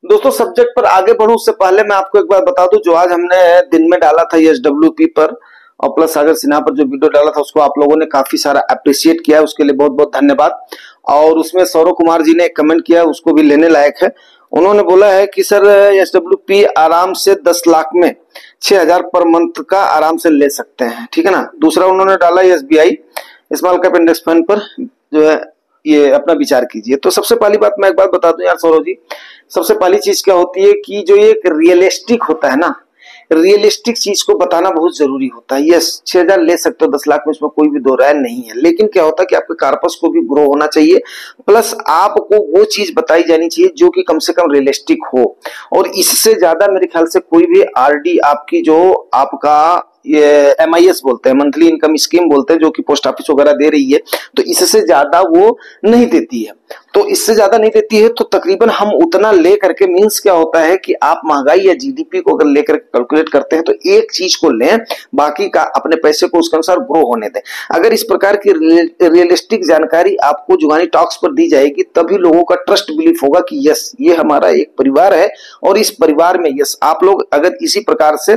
दोस्तों सब्जेक्ट पर आगे बढ़ूं उससे पहले मैं आपको एक बार बता दूं, जो आज हमने दिन में डाला था एसडब्ल्यूपी पर और प्लस सागर सिन्हा पर जो वीडियो डाला था उसको आप लोगों ने काफी सारा अप्रिशिएट किया है, उसके लिए बहुत बहुत धन्यवाद। और उसमें सौरव कुमार जी ने एक कमेंट किया, उसको भी लेने लायक है। उन्होंने बोला है कि सर एसडब्ल्यूपी आराम से 10 लाख में 6,000 पर मंथ का आराम से ले सकते हैं, ठीक है ना। दूसरा उन्होंने डाला SBI small cap index fund पर जो है ये अपना विचार कीजिए। तो सबसे पहली बात मैं एक बात बता दूं यार सौरभ जी, सबसे पहली चीज क्या होती है कि जो ये एक रियलिस्टिक होता है ना, रियलिस्टिक चीज को बताना बहुत जरूरी होता है। यस 6,000 ले सकते हो 10 लाख में, इसमें कोई भी दो राय नहीं है, लेकिन क्या होता है कि आपके कार्पस को भी ग्रो होना चाहिए, प्लस आपको वो चीज बताई जानी चाहिए जो कि कम से कम रियलिस्टिक हो। और इससे ज्यादा मेरे ख्याल से कोई भी आरडी आपकी जो आपका ये एमआईएस बोलते हैं, मंथली इनकम स्कीम बोलते हैं, जो कि पोस्ट ऑफिस वगैरह दे रही है, तो इससे ज्यादा वो नहीं देती है। तो इससे ज्यादा नहीं देती है तो तकरीबन हम उतना ले करके, मींस क्या होता है कि आप महंगाई या जीडीपी को अगर लेकर कैलकुलेट करते हैं तो एक चीज को लें, बाकी का अपने पैसे को उसके अनुसार ग्रो होने दें। अगर इस प्रकार की रियलिस्टिक जानकारी आपको जुगानी टॉक्स पर दी जाएगी तभी लोगों का ट्रस्ट बिलीफ होगा कि यस ये हमारा एक परिवार है और इस परिवार में यस आप लोग अगर इसी प्रकार से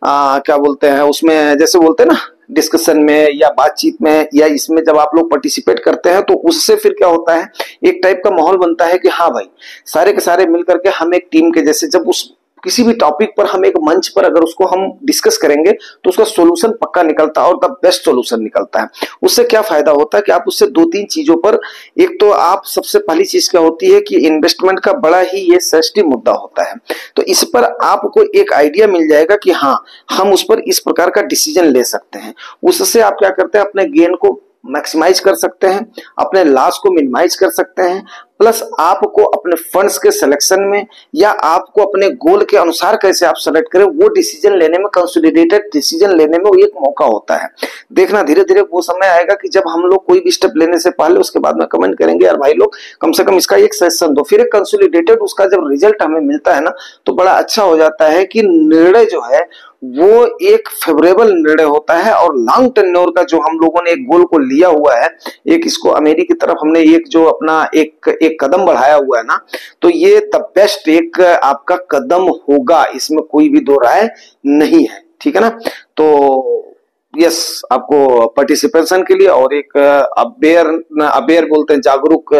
क्या बोलते हैं उसमें, जैसे बोलते हैं ना डिस्कशन में या बातचीत में या इसमें जब आप लोग पार्टिसिपेट करते हैं तो उससे फिर क्या होता है, एक टाइप का माहौल बनता है कि हाँ भाई सारे के सारे मिलकर के हम एक टीम के जैसे, जब उस किसी भी टॉपिक पर हम एक मंच पर अगर उसको हम डिस्कस करेंगे तो उसका सॉल्यूशन पक्का निकलता है और द बेस्ट सॉल्यूशन निकलता है। उससे क्या फायदा होता है कि आप उससे दो तीन चीजों पर, एक तो आप सबसे पहली चीज क्या होती है कि इन्वेस्टमेंट का बड़ा ही ये सेंसिटिव मुद्दा होता है, तो इस पर आपको एक आइडिया मिल जाएगा कि हाँ हम उस पर इस प्रकार का डिसीजन ले सकते हैं। उससे आप क्या करते हैं, अपने गेन को मैक्सिमाइज कर सकते हैं, अपने लॉस को मिनिमाइज कर सकते हैं, प्लस आपको अपने फंड्स के सिलेक्शन में या आपको अपने गोल के अनुसार कैसे आप सेलेक्ट करें वो डिसीजन लेने में, कंसोलिडेटेड डिसीजन लेने में वो एक मौका होता है। देखना धीरे धीरे वो समय आएगा कि जब हम लोग कोई भी स्टेप लेने से पहले उसके बाद में कमेंट करेंगे यार भाई लोग कम से कम इसका एक सजेशन दो, फिर एक कंसोलिडेटेड उसका जब रिजल्ट हमें मिलता है ना तो बड़ा अच्छा हो जाता है कि निर्णय जो है वो एक फेवरेबल निर्णय होता है। और लॉन्ग टेन्योर का जो हम लोगों ने एक गोल को लिया हुआ है, एक इसको अमेरिका की तरफ हमने एक जो अपना एक कदम बढ़ाया हुआ है ना, तो ये द बेस्ट एक आपका कदम होगा, इसमें कोई भी दो राय नहीं है, ठीक है ना। तो यस आपको पार्टिसिपेशन के लिए और एक अवेयर बोलते हैं जागरूक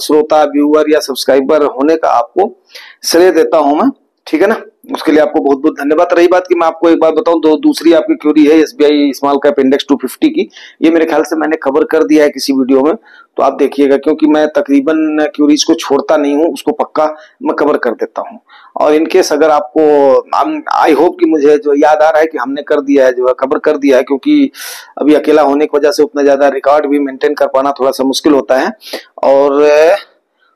श्रोता व्यूअर या सब्सक्राइबर होने का आपको श्रेय देता हूं मैं, ठीक है ना। उसके लिए आपको बहुत बहुत धन्यवाद। रही बात कि मैं आपको एक बात बताऊं, दूसरी आपकी क्यूरी है एसबीआई स्मॉल कैप इंडेक्स 250 की, ये मेरे ख्याल से मैंने कवर कर दिया है किसी वीडियो में, तो आप देखिएगा, क्योंकि मैं तकरीबन क्यूरीज को छोड़ता नहीं हूं, उसको पक्का मैं कवर कर देता हूं। और इनकेस अगर आपको, आई होप कि मुझे जो याद आ रहा है कि हमने कर दिया है, जो है कवर कर दिया है, क्योंकि अभी अकेला होने की वजह से उतना ज्यादा रिकॉर्ड भी मेंटेन कर पाना थोड़ा सा मुश्किल होता है। और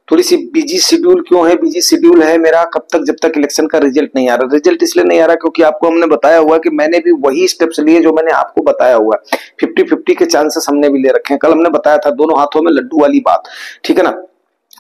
थोड़ी सी बिजी शेड्यूल क्यों है, बिजी शेड्यूल है मेरा कब तक, जब तक इलेक्शन का रिजल्ट नहीं आ रहा। रिजल्ट इसलिए नहीं आ रहा क्योंकि आपको हमने बताया हुआ कि मैंने भी वही स्टेप्स लिए जो मैंने आपको बताया हुआ, 50-50 के चांसेस हमने भी ले रखे हैं। कल हमने बताया था दोनों हाथों में लड्डू वाली बात, ठीक है ना।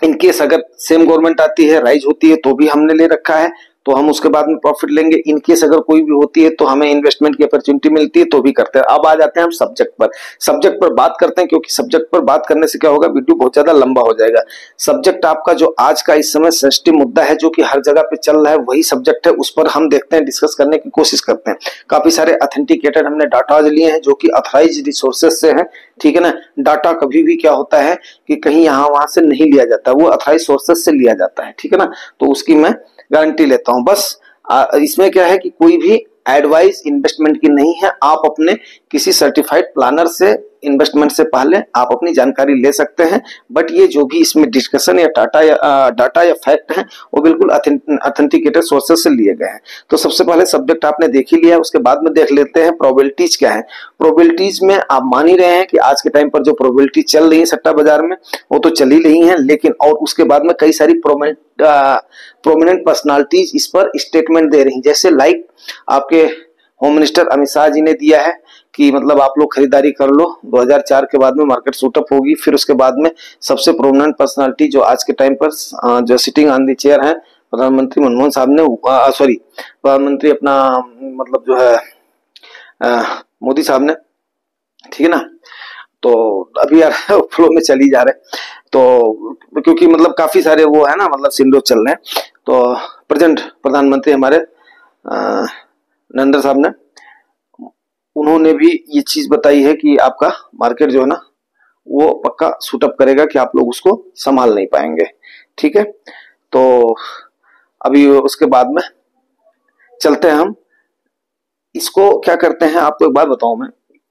इनकेस अगर सेम गवर्नमेंट आती है, राइज होती है, तो भी हमने ले रखा है, तो हम उसके बाद में प्रॉफिट लेंगे। इनकेस अगर कोई भी होती है तो हमें इन्वेस्टमेंट की अपॉर्चुनिटी मिलती है तो भी करते हैं। अब आ जाते हैं हम सब्जेक्ट पर बात करते हैं, क्योंकि सब्जेक्ट पर बात करने से क्या होगा, वीडियो बहुत ज्यादा लंबा हो जाएगा। सब्जेक्ट आपका जो आज का इस समय सेंसिटिव मुद्दा है, जो कि हर जगह पे चल रहा है, वही सब्जेक्ट है, उस पर हम देखते हैं, डिस्कस करने की कोशिश करते हैं। काफी सारे ऑथेंटिकेटेड हमने डाटा लिए हैं जो कि अथॉराइज्ड रिसोर्सेज से हैं, ठीक है ना। डाटा कभी भी क्या होता है कि कहीं यहाँ वहां से नहीं लिया जाता, वो अथॉराइज्ड सोर्सेज से लिया जाता है, ठीक है ना। तो उसकी मैं गारंटी लेता हूं। बस इसमें क्या है कि कोई भी एडवाइस इन्वेस्टमेंट की नहीं है, आप अपने किसी सर्टिफाइड प्लानर से इन्वेस्टमेंट से पहले आप अपनी जानकारी ले सकते हैं। बट ये जो भी इसमें डिस्कशन या डाटा या फैक्ट है वो बिल्कुल ऑथेंटिकेटेड सोर्सेज से लिए गए हैं। तो सबसे पहले सब्जेक्ट आपने देख ही लिया है, उसके बाद में देख लेते हैं प्रोबेबिलिटीज क्या है। प्रोबेबिलिटीज में आप मान ही रहे हैं कि आज के टाइम पर जो प्रोबेबिलिटी चल रही है सट्टा बाजार में वो तो चल ही रही है, लेकिन और उसके बाद में कई सारी प्रोमिनेंट पर्सनालिटीज इस पर स्टेटमेंट दे रही हैं, जैसे लाइक आपके होम मिनिस्टर अमित शाह जी ने दिया है कि मतलब आप लोग खरीदारी कर लो, 2004 के बाद में मार्केट शूटअप होगी। फिर उसके बाद में सबसे प्रोमिनेंट पर्सनालिटी जो आज के टाइम पर जो सिटिंग ऑन द चेयर है, प्रधानमंत्री मनमोहन साहब ने, प्रधानमंत्री अपना मतलब जो है मोदी साहब ने, ठीक है ना। तो अभी यार फ्लो में चली जा रहे, तो क्योंकि मतलब काफी सारे वो है ना, मतलब सिंडो चल रहे हैं। तो प्रेजेंट प्रधानमंत्री हमारे नरेंद्र साहब ने, उन्होंने भी ये चीज बताई है कि आपका मार्केट जो है ना वो पक्का शूटअप करेगा, कि आप लोग उसको संभाल नहीं पाएंगे। ठीक है, तो अभी उसके बाद में चलते हैं हम, इसको क्या करते हैं आपको एक बात बताऊं मैं,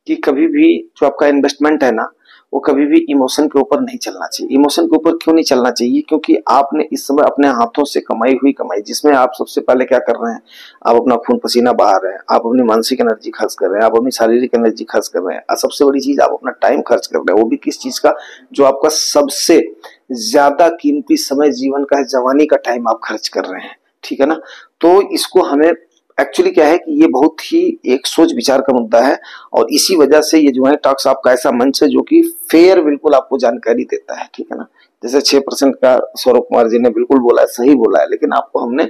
कि कभी भी जो आपका इन्वेस्टमेंट है ना, वो कभी भी इमोशन के ऊपर नहीं चलना चाहिए। इमोशन के ऊपर क्यों नहीं चलना चाहिए? क्योंकि आपने इस समय अपने हाथों से कमाई हुई कमाई, जिसमें आप सबसे पहले क्या कर रहे हैं, आप अपना खून पसीना बहा रहे हैं, आप अपनी मानसिक एनर्जी खर्च कर रहे हैं, आप अपनी शारीरिक एनर्जी खर्च कर रहे हैं, और सबसे बड़ी चीज आप अपना टाइम खर्च कर रहे हैं, वो भी किस चीज का, जो आपका सबसे ज्यादा कीमती समय जीवन का है, जवानी का टाइम आप खर्च कर रहे हैं। ठीक है ना, तो इसको हमें एक्चुअली क्या है कि ये बहुत ही एक सोच विचार का मुद्दा है, और इसी वजह से ये जो है टॉक्स आपका ऐसा मंच है जो कि फेयर बिल्कुल आपको जानकारी देता है। ठीक है ना, जैसे 6% का सौरभ कुमार जी ने बिल्कुल बोला है, सही बोला है, लेकिन आपको हमने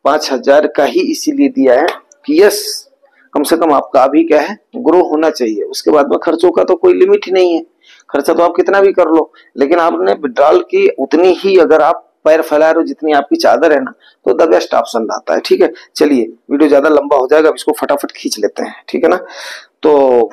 5,000 का ही इसीलिए दिया है कि यस, कम से कम आपका अभी क्या है, ग्रो होना चाहिए। उसके बाद में खर्चों का तो कोई लिमिट ही नहीं है, खर्चा तो आप कितना भी कर लो, लेकिन आपने विड्रॉल की उतनी ही अगर आप पैर फैला रहे हो जितनी आपकी चादर है ना, तो द बेस्ट ऑप्शन रहता है। ठीक है, चलिए वीडियो ज्यादा लंबा हो जाएगा, अब इसको फटाफट खींच लेते हैं। ठीक है ना, तो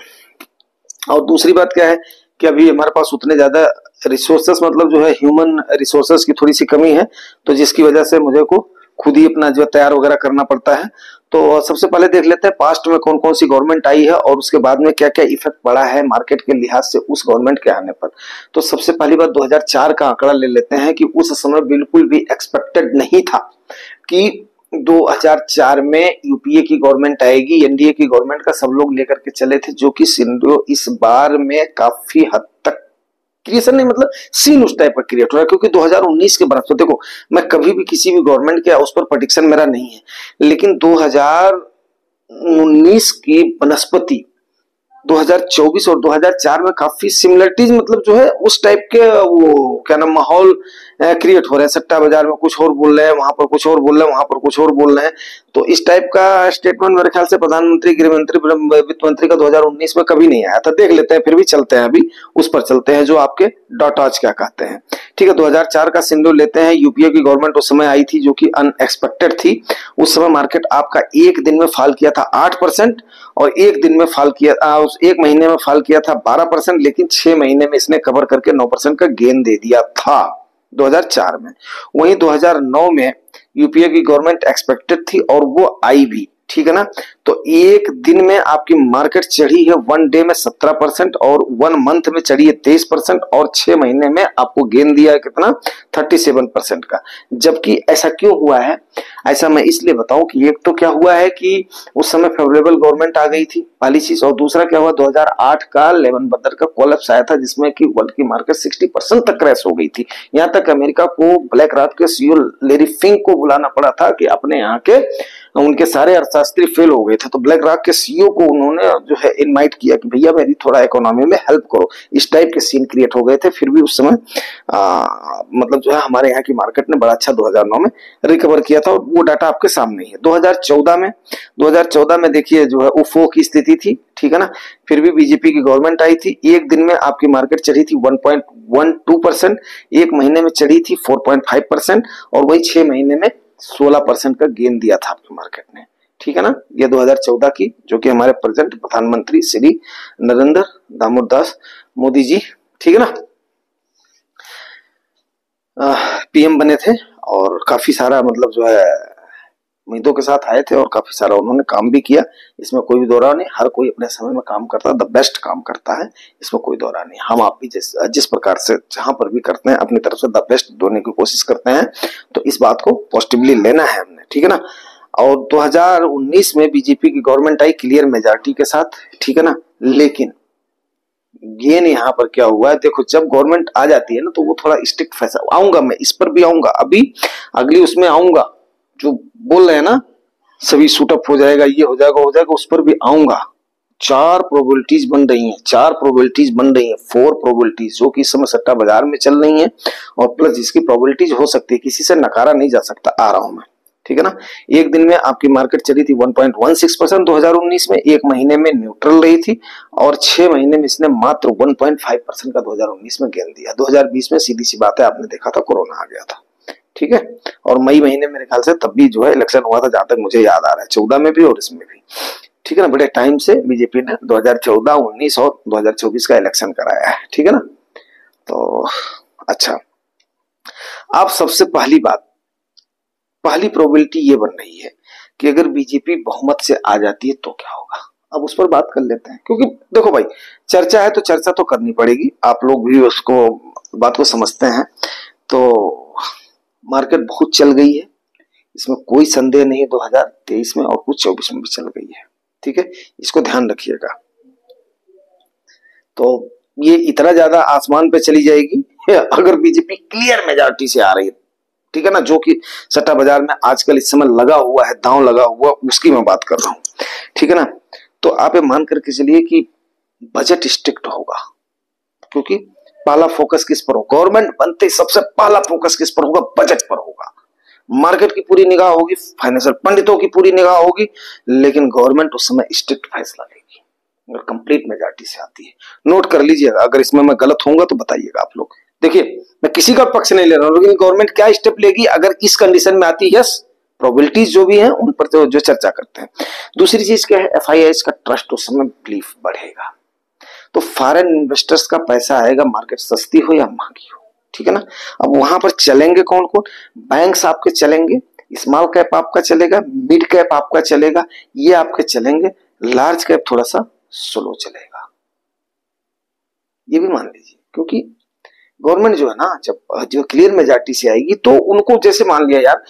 और दूसरी बात क्या है कि अभी हमारे पास उतने ज्यादा रिसोर्सेस, मतलब जो है ह्यूमन रिसोर्सेस की थोड़ी सी कमी है, तो जिसकी वजह से मुझे को खुद ही अपना जो तैयार वगैरह करना पड़ता है। तो सबसे पहले देख लेते हैं पास्ट में कौन कौन सी गवर्नमेंट आई है, और उसके बाद में क्या क्या इफेक्ट पड़ा है मार्केट के लिहाज से उस गवर्नमेंट के आने पर। तो सबसे पहली बात 2004 का आंकड़ा ले लेते हैं, कि उस समय बिल्कुल भी एक्सपेक्टेड नहीं था कि 2004 में यूपीए की गवर्नमेंट आएगी, एनडीए की गवर्नमेंट का सब लोग लेकर के चले थे, जो कि सिंडो इस बार में काफी हद तक क्रिएशन नहीं, मतलब सीन उस टाइप का क्रिएट हो रहा है। क्योंकि 2019 के बरस, तो देखो मैं कभी भी किसी भी गवर्नमेंट के उस पर प्रेडिक्शन मेरा नहीं है, लेकिन 2019 की बनस्पति 2024 और 2004 में काफी सिमिलरिटीज, मतलब जो है उस टाइप के वो क्या नाम माहौल क्रिएट हो रहे हैं। सट्टा बाजार में कुछ और बोल रहे हैं, वहां पर कुछ और बोल रहे हैं, वहां पर कुछ और बोल रहे हैं। तो इस टाइप का स्टेटमेंट मेरे ख्याल से प्रधानमंत्री, गृह मंत्री, वित्त मंत्री का 2019 में कभी नहीं आया था। देख लेते हैं, फिर भी चलते हैं, अभी उस पर चलते हैं जो आपके डॉट आज क्या कहते हैं। ठीक है, 2004 का सिंडो लेते हैं। यूपीए की गवर्नमेंट उस समय आई थी, जो कि अनएक्सपेक्टेड थी। उस समय मार्केट आपका एक दिन में फॉल किया था 8%, और एक दिन में फॉल किया, उस एक महीने में फॉल किया था 12%, लेकिन 6 महीने में इसने कवर करके 9% का गेन दे दिया था 2004 में। वहीं 2009 में यूपीए की गवर्नमेंट एक्सपेक्टेड थी, और वो आई भी। ठीक है ना, तो एक दिन में आपकी मार्केट चढ़ी है, वन डे में 17%, और वन मंथ में चढ़ी है 23%, और 6 महीने में आपको गेन दिया है कितना, 37% का। जबकि ऐसा क्यों हुआ है? ऐसा मैं इसलिए बताऊं कि एक तो क्या हुआ है कि उस समय फेवरेबल गवर्नमेंट आ गई थी, पहली चीज, और दूसरा क्या हुआ, 2008 का लेमन ब्रदर का कोलैप्स आया था, जिसमें कि वर्ल्ड की मार्केट 60% तक क्रैश हो गई थी। यहां तक अमेरिका को ब्लैक रॉक के सीईओ लैरी फिंक को बुलाना पड़ा था कि अपने यहाँ के उनके सारे अर्थशास्त्री फेल हो गए थे, तो ब्लैक रॉक के सीईओ को उन्होंने जो है इनवाइट किया कि भैया मेरी थोड़ा इकोनॉमी में हेल्प करो। इस टाइप के सीन क्रिएट हो गए थे। फिर भी उस समय मतलब जो है हमारे यहाँ की मार्केट ने बड़ा अच्छा 2009 में रिकवर किया था, और वो डाटा आपके सामने ही है। 2014 में देखिए जो है उफो की स्थिति थी। ठीक है ना, फिर भी बीजेपी की गवर्नमेंट आई थी। एक दिन में आपकी मार्केट चढ़ी थी 1.12%, एक महीने में चढ़ी थी 4.5%, और वही 6 महीने में 16% का गेन दिया था आपकी मार्केट ने। ठीक है ना, ये 2014 की, जो कि हमारे प्रेजेंट प्रधानमंत्री श्री नरेंद्र दामोदर दास मोदी जी, ठीक है ना, पीएम बने थे, और काफी सारा मतलब जो है उम्मीदों के साथ आए थे, और काफी सारा उन्होंने काम भी किया। इसमें कोई भी दो राय नहीं, हर कोई अपने समय में काम करता है, द बेस्ट काम करता है, इसमें कोई दो राय नहीं। हम आप भी जिस प्रकार से जहां पर भी करते हैं अपनी तरफ से द बेस्ट देने की कोशिश करते हैं, तो इस बात को पॉजिटिवली लेना है हमने। ठीक है ना, और 2019 में बीजेपी की गवर्नमेंट आई क्लियर मेजॉरिटी के साथ। ठीक है ना, लेकिन गेन यहाँ पर क्या हुआ है, देखो जब गवर्नमेंट आ जाती है ना, तो वो थोड़ा स्ट्रिक्ट फैसला, आऊंगा मैं इस पर भी आऊंगा, अभी अगली उसमें आऊंगा, जो बोल रहे हैं ना सभी शूटअप हो जाएगा, ये हो जाएगा, उस पर भी आऊंगा। 4 प्रोबेबिलिटीज बन रही हैं, 4 प्रोबेबिलिटीज बन रही हैं, 4 प्रोबेबिलिटीज जो कि इस समय सट्टा बाजार में चल रही हैं, और प्लस जिसकी प्रोबेबिलिटीज हो सकती है, किसी से नकारा नहीं जा सकता। आ रहा हूं मैं, ठीक है ना। एक दिन में आपकी मार्केट चली थी 1.16% 2019 में, एक महीने में न्यूट्रल रही थी और 6 महीने में इसने मात्र 1.5% का 2019 में गेन दिया। 2020 में सीधी सी बात है, आपने देखा था कोरोना आ गया था, ठीक है। और मई महीने मेरे ख्याल से तब भी जो है इलेक्शन हुआ था, जहां तक मुझे याद आ रहा है, 14 में भी और इसमें भी, ठीक है ना। बड़े टाइम से बीजेपी ने 2014, 19 और 2024 का इलेक्शन कराया है, ठीक है ना। तो अच्छा, आप सबसे पहली प्रोबेबिलिटी ये बन रही है कि अगर बीजेपी बहुमत से आ जाती है तो क्या होगा। अब उस पर बात कर लेते हैं, क्योंकि देखो भाई, चर्चा है तो चर्चा तो करनी पड़ेगी, आप लोग भी उसको बात को समझते हैं। तो मार्केट बहुत चल गई है, इसमें कोई संदेह नहीं है, 2023 में और कुछ 24 में भी चल गई है, ठीक है, इसको ध्यान रखिएगा। तो ये इतना ज्यादा आसमान पे चली जाएगी अगर बीजेपी क्लियर मेजॉरिटी से आ रही है, ठीक है ना। जो कि सट्टा बाजार में आजकल इस समय लगा हुआ है, दांव लगा हुआ, उसकी मैं बात कर रहा हूं, ठीक है ना। तो आप ये मान करके चलिए कि बजट स्ट्रिक्ट होगा, क्योंकि पहला फोकस किस पर होगा, गवर्नमेंट बनते सबसे पहला फोकस किस पर होगा, बजट पर होगा। मार्केट की पूरी निगाह होगी, फाइनेंशियल पंडितों की पूरी निगाह होगी, लेकिन गवर्नमेंट उस समय स्ट्रिक्ट फैसला लेगी अगर कंप्लीट मेजॉरिटी से आती है। नोट कर लीजिएगा, अगर इसमें मैं गलत होऊंगा तो बताइएगा आप लोग। देखिए, मैं किसी का पक्ष नहीं ले रहा हूं, लेकिन गवर्नमेंट क्या स्टेप लेगी अगर इस कंडीशन में आती है, यस, प्रोबेबिलिटीज जो भी हैं उन पर तो जो चर्चा करते हैं। दूसरी चीज क्या है, एफआईआई का ट्रस्ट उस समय बिलीफ बढ़ेगा, तो फॉरेन इन्वेस्टर्स का पैसा आएगा, मार्केट सस्ती हो या महंगी हो, ठीक है ना। अब वहां पर चलेंगे कौन कौन, बैंक्स आपके चलेंगे, स्मॉल कैप आपका चलेगा, मिड कैप आपका चलेगा, ये आपके चलेंगे, लार्ज कैप थोड़ा सा स्लो चलेगा, ये भी मान लीजिए। क्योंकि गवर्नमेंट जो है ना, जब जो क्लियर मेजॉरिटी से आएगी तो उनको, जैसे मान लिया यार,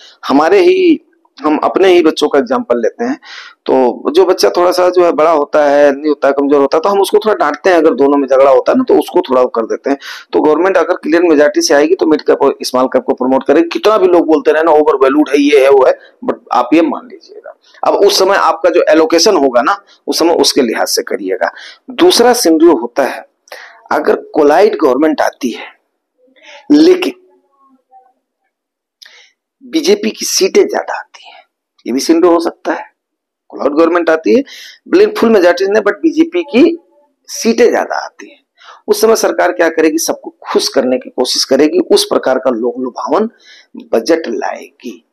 हम अपने ही बच्चों का एग्जांपल लेते हैं, तो जो बच्चा थोड़ा सा जो है बड़ा होता है, नहीं होता है, कमजोर होता है, तो हम उसको थोड़ा डांटते हैं, अगर दोनों में झगड़ा होता है ना तो उसको थोड़ा कर देते हैं। तो गवर्नमेंट अगर क्लियर मेजॉरिटी से आएगी तो मिड कैप और स्मॉल कैप को प्रमोट करेगी, कितना भी लोग बोलते रहे ना ओवर वैल्यूड है, ये है वो है, बट आप ये मान लीजिएगा। अब उस समय आपका जो एलोकेशन होगा ना, उस समय उसके लिहाज से करिएगा। दूसरा सिनेरियो होता है, अगर कोलाइड गवर्नमेंट आती है लेकिन बीजेपी की सीटें ज्यादा आती हैं, ये भी सिनेरियो हो सकता है। कोलाइड गवर्नमेंट आती है, ब्लिंक फुल मेजॉरिटी ने, बट बीजेपी की सीटें ज्यादा आती हैं, उस समय सरकार क्या करेगी, सबको खुश करने की कोशिश करेगी, उस प्रकार का लोक लुभावन बजट लाएगी,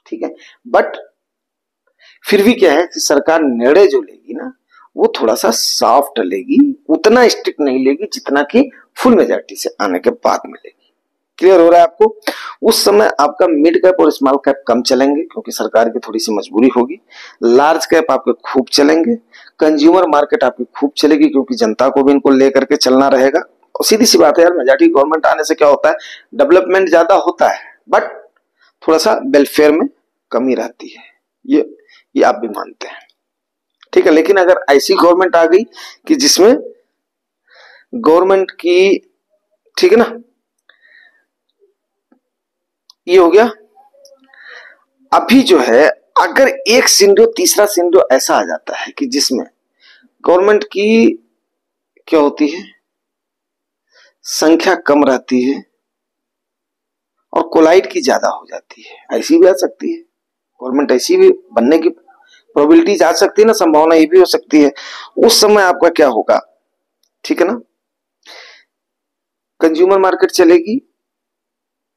ठीक है। बट फिर भी क्या है कि सरकार निर्णय जो लेगी ना, वो थोड़ा सा सॉफ्ट लेगी, उतना स्ट्रिक्ट नहीं लेगी जितना कि फुल मेजॉरिटी से आने के बाद मिलेगी। क्लियर हो रहा है आपको। उस समय आपका मिड कैप और स्मॉल कैप कम चलेंगे, क्योंकि सरकार की थोड़ी सी मजबूरी होगी। लार्ज कैप आपके खूब चलेंगे, कंज्यूमर मार्केट आपकी खूब चलेगी, क्योंकि जनता को भी इनको लेकर के चलना रहेगा। और सीधी सी बात है यार, मेजॉरिटी गवर्नमेंट आने से क्या होता है, डेवलपमेंट ज्यादा होता है, बट थोड़ा सा वेलफेयर में कमी रहती है, ये आप भी मानते हैं, ठीक है। लेकिन अगर ऐसी गवर्नमेंट आ गई कि जिसमें गवर्नमेंट की, ठीक है ना, ये हो गया। अभी जो है, अगर एक सिनेरियो, तीसरा सिनेरियो ऐसा आ जाता है कि जिसमें गवर्नमेंट की क्या होती है, संख्या कम रहती है और कोलाइड की ज्यादा हो जाती है, ऐसी भी आ सकती है गवर्नमेंट, ऐसी भी बनने की प्रोबेबिलिटीज आ सकती है ना, संभावना ये भी हो सकती है। उस समय आपका क्या होगा, ठीक है ना, कंज्यूमर मार्केट चलेगी,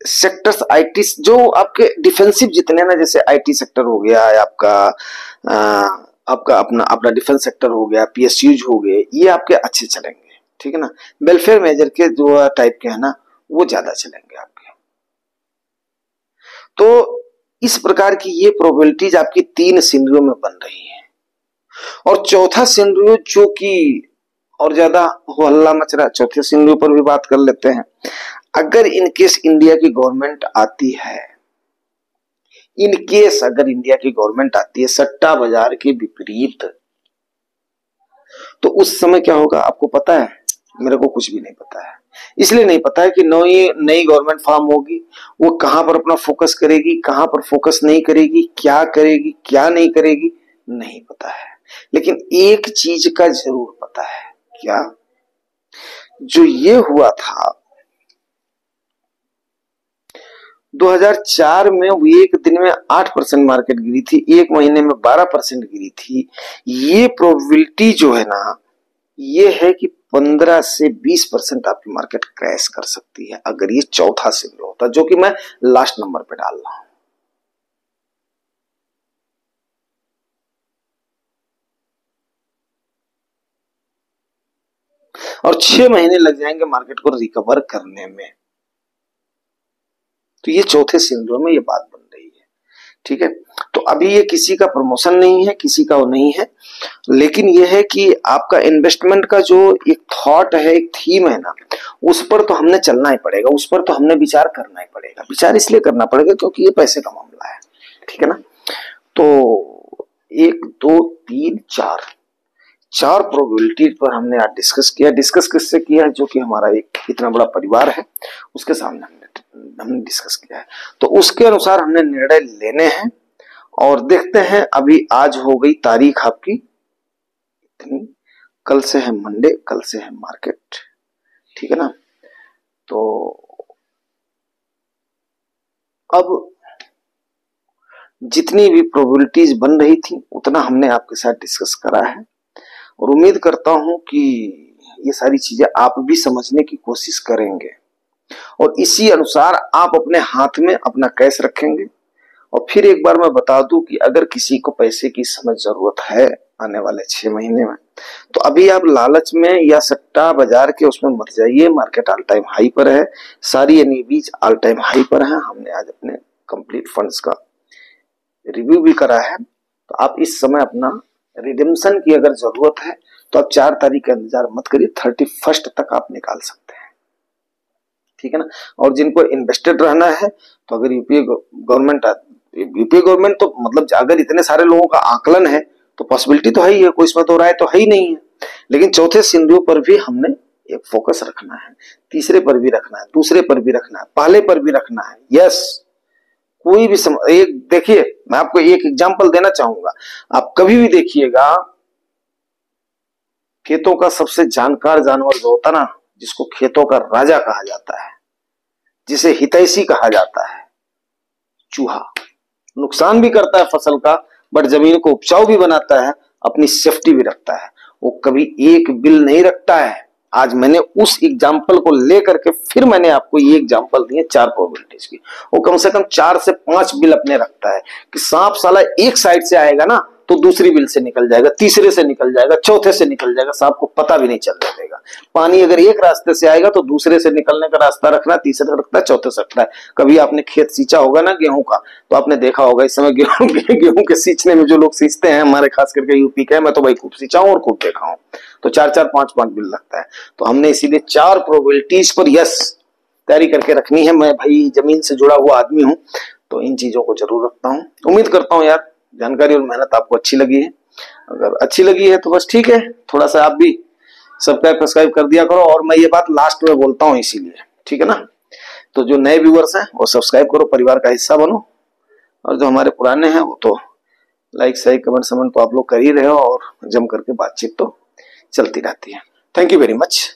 सेक्टर्स आईटी जो आपके डिफेंसिव जितने ना, जैसे आईटी सेक्टर हो गया, आपका अपना डिफेंस सेक्टर हो गया, पीएसयूज हो गए, ये आपके अच्छे चलेंगे, ठीक है ना। वेलफेयर मेजर के जो टाइप के है ना, वो ज्यादा चलेंगे आपके। तो इस प्रकार की ये प्रोबेबिलिटीज आपकी 3 सिनेरियो में बन रही है। और चौथा सिनेरियो जो कि और ज्यादा हो हल्ला मच रहा है, चौथे सिनेरियो पर भी बात कर लेते हैं। अगर इनकेस इंडिया की गवर्नमेंट आती है, इनकेस अगर इंडिया की गवर्नमेंट आती है सट्टा बाजार के विपरीत, तो उस समय क्या होगा आपको पता है, मेरे को कुछ भी नहीं पता है। इसलिए नहीं पता है कि नई गवर्नमेंट फॉर्म होगी, वो कहां पर अपना फोकस करेगी, कहां पर फोकस नहीं करेगी, क्या करेगी, क्या नहीं करेगी, नहीं पता है। लेकिन एक चीज का जरूर पता है, क्या, जो ये हुआ था 2004 में वो एक दिन में 8% मार्केट गिरी थी, एक महीने में 12% गिरी थी। ये प्रोबेबिलिटी जो है ना, ये है कि 15 से 20% आपकी मार्केट क्रैश कर सकती है अगर ये चौथा सिग्नल होता, जो कि मैं लास्ट नंबर पे डाल रहा हूं। और 6 महीने लग जाएंगे मार्केट को रिकवर करने में। तो ये चौथे सिग्नल में ये बात बन रही है, ठीक है। तो अभी ये किसी का प्रमोशन नहीं है, किसी का वो नहीं है, लेकिन ये है कि आपका इन्वेस्टमेंट का जो एक थॉट है, एक थीम है ना, उस पर तो हमने चलना ही पड़ेगा, उस पर तो हमने विचार करना ही पड़ेगा। विचार इसलिए करना पड़ेगा क्योंकि ये पैसे का मामला है, ठीक है ना। तो 1 2 3 4 प्रोबेबिलिटी पर हमने आज डिस्कस किया। डिस्कस किससे किया है? जो कि हमारा एक इतना बड़ा परिवार है, उसके सामने हमने डिस्कस किया है। तो उसके अनुसार हमने निर्णय लेने हैं और देखते हैं। अभी आज हो गई तारीख आपकी इतनी, कल से है मंडे, कल से है मार्केट, ठीक है ना। तो अब जितनी भी प्रोबेबिलिटीज बन रही थी उतना हमने आपके साथ डिस्कस करा है और उम्मीद करता हूं कि ये सारी चीजें आप भी समझने की कोशिश करेंगे और इसी अनुसार आप अपने हाथ में अपना कैश रखेंगे। और फिर एक बार मैं बता दूं कि अगर किसी को पैसे की समय जरूरत है आने वाले 6 महीने में, तो अभी आप लालच में या सट्टा बाजार के उसमें मत जाइए। मार्केट ऑल टाइम हाई पर है, सारी एनईबीज ऑल टाइम हाई पर है। हमने आज अपने कंप्लीट फंड्स का रिव्यू भी करा है। तो आप इस समय अपना रिडेम्पशन की अगर जरूरत है तो आप 4 तारीख का इंतजार मत करिए, 31 तक आप निकाल सकते हैं, ठीक है ना। और जिनको इन्वेस्टेड रहना है तो अगर यूपीए गवर्नमेंट तो मतलब अगर इतने सारे लोगों का आकलन है तो पॉसिबिलिटी तो है ही है, कोई इसमें तो राय तो है ही नहीं है। लेकिन चौथे सिंधु पर भी हमने एक फोकस रखना है, तीसरे पर भी रखना है, दूसरे पर भी रखना है, पहले पर भी रखना है। यस, कोई भी एक देखिए, मैं आपको एक एग्जांपल देना चाहूंगा। आप कभी भी देखिएगा, खेतों का सबसे जानकार जानवर जो होता ना, जिसको खेतों का राजा कहा जाता है, जिसे हितैषी कहा जाता है, चूहा। नुकसान भी करता है फसल का, बट जमीन को उपजाऊ भी बनाता है, अपनी सेफ्टी भी रखता है। वो कभी एक बिल नहीं रखता है। आज मैंने उस एग्जाम्पल को लेकर के फिर मैंने आपको ये एग्जाम्पल दिए 4 प्रोबेबिलिटीज की। वो कम से कम 4 से 5 बिल अपने रखता है कि सांप साला एक साइड से आएगा ना तो दूसरी बिल से निकल जाएगा, तीसरे से निकल जाएगा, चौथे से निकल जाएगा, सांप को पता भी नहीं चलने देगा। पानी अगर एक रास्ते से आएगा तो दूसरे से निकलने का रास्ता रखना है, तीसरे से रखता है, चौथे से रखता है। कभी आपने खेत सींचा होगा ना गेहूं का, तो आपने देखा होगा इस समय गेहूं के सींचने में जो लोग सींचते हैं, हमारे खास करके यूपी के, मैं तो भाई खूब सींचा हूं और खूब देखा हूं, तो 4-4 5-5 बिल लगता है। तो हमने इसीलिए 4 प्रोबेबिलिटीज पर यस तैयारी करके रखनी है। मैं भाई जमीन से जुड़ा हुआ आदमी हूं, तो इन चीजों को जरूर रखता हूं। उम्मीद करता हूं यार जानकारी और मेहनत आपको अच्छी लगी है। अगर अच्छी लगी है तो बस ठीक है, थोड़ा सा आप भी सब्सक्राइब कर दिया करो। और मैं ये बात लास्ट में बोलता हूँ इसीलिए, ठीक है ना। तो जो नए व्यूअर्स हैं वो सब्सक्राइब करो, परिवार का हिस्सा बनो। और जो हमारे पुराने हैं वो तो लाइक सही कमेंट समन तो आप लोग कर ही रहे हो, और जम करके बातचीत तो चलती रहती है। Thank you very much.